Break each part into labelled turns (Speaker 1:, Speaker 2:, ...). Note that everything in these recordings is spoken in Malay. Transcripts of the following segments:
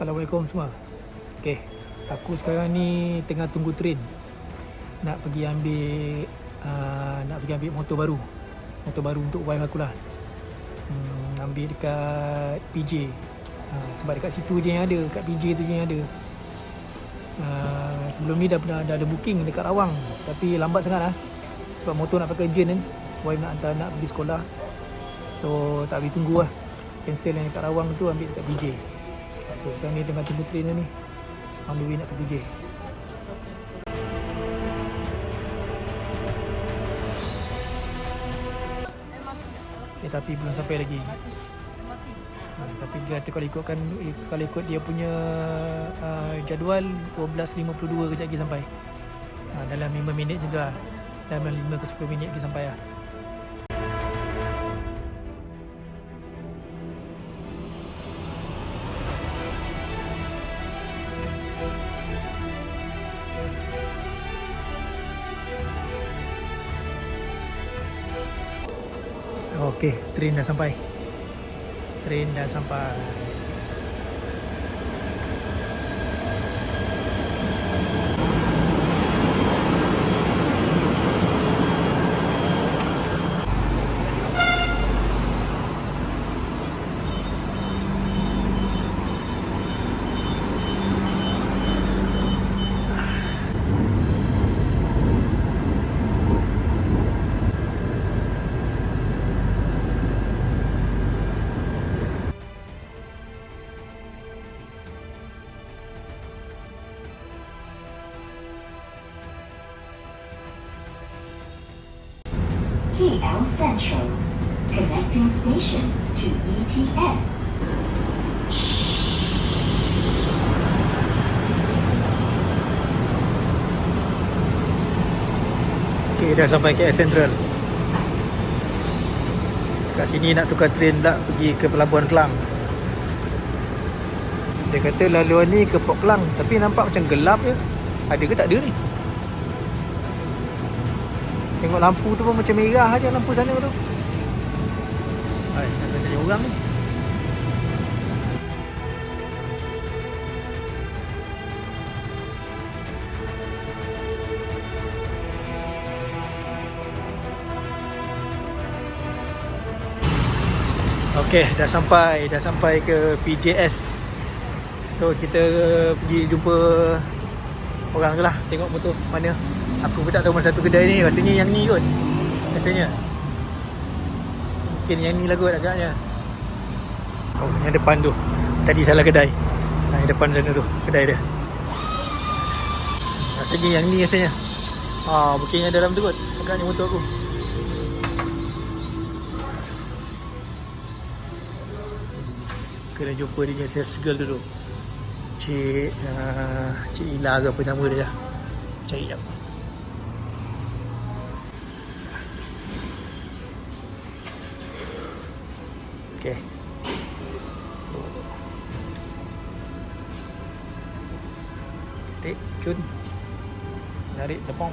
Speaker 1: Assalamualaikum semua. Okey, aku sekarang ni tengah tunggu train nak pergi ambil motor baru. Motor baru untuk wife aku lah. Ambil dekat PJ. Sebab dekat situ je yang ada, kat PJ tu je yang ada. Sebelum ni dah ada booking dekat Rawang, tapi lambat sangat lah. Sebab motor nak pakai urgent kan. Wife nak hantar nak pergi sekolah. So tak boleh tunggu lah. Cancel yang dekat Rawang tu, ambil dekat PJ. So sekarang ni tengah tunggu train ni. On the way nak ke PJ. Tapi belum sampai lagi. Tapi dia kata kalau ikut dia punya jadual 12.52 kejap lagi sampai. Dalam 5 minit je tu lah. Dalam 5 ke 10 minit lagi sampai lah. Okey, train dah sampai.
Speaker 2: KL Central, connecting station to ETS.
Speaker 1: Okay, dah sampai KL Central. Kat sini nak tukar train pula pergi ke Pelabuhan Kelang. Dia kata laluan ni ke Port Klang, tapi nampak macam gelap je. Ada ke tak ada ni? Tengok lampu tu pun macam merah aja, lampu sana tu. Hai, nak tanya orang ni. Okey, dah sampai ke PJS. So kita pergi jumpa orang tu lah, tengok motor mana. Aku pun tak tahu mana satu kedai ni. Rasanya yang ni kot. Rasanya mungkin yang ni lah kot agaknya. Oh, yang depan tu. Tadi salah kedai. Yang depan sana tu, kedai dia. Rasanya yang ni rasanya. Mungkin yang dalam tu kot agaknya motor aku. Kena jumpa dia sales girl dulu. Cik Ila ke apa nama dia. Cari jap. Okay. Ketik, cun. Narik tepung.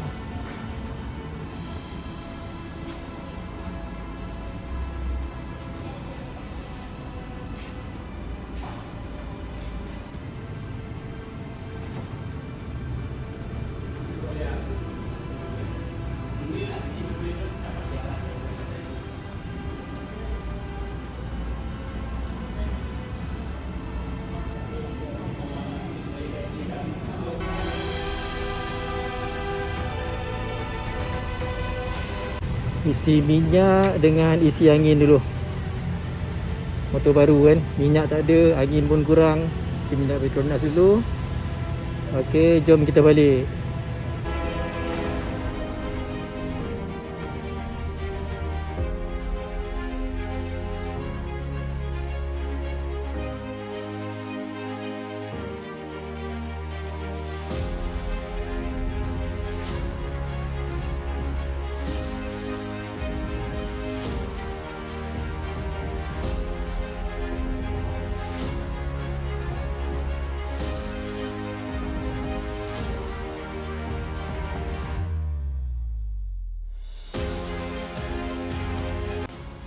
Speaker 1: Isi minyak dengan isi angin dulu. Motor baru kan, minyak tak ada, angin pun kurang. Isi minyak Petronas dulu. Okey, jom kita balik.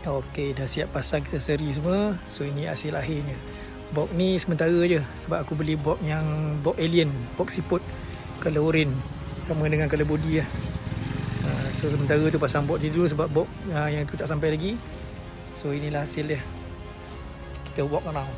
Speaker 1: Okey, dah siap pasang aksesori semua. So ini hasil akhirnya. Box ni sementara je sebab aku beli box yang box alien, box siput color orange sama dengan color body lah. So sementara tu pasang box ni dulu sebab box yang tu tak sampai lagi. So inilah hasil dia. Kita walk around.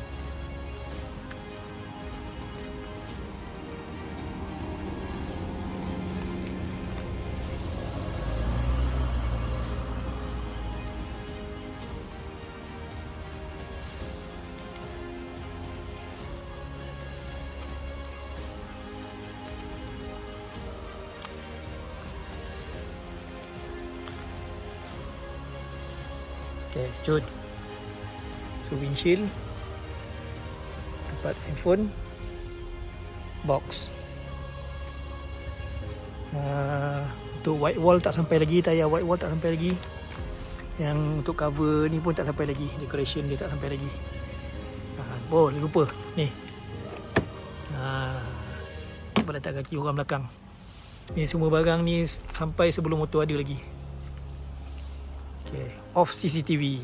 Speaker 1: Okay, jod. So windshield, tempat handphone, box. Untuk white wall tak sampai lagi, tayar white wall tak sampai lagi. Yang untuk cover ni pun tak sampai lagi, decoration dia tak sampai lagi. Oh, lupa ni. Pada letak kaki orang belakang. Ni semua barang ni sampai sebelum motor ada lagi. Okay, off CCTV.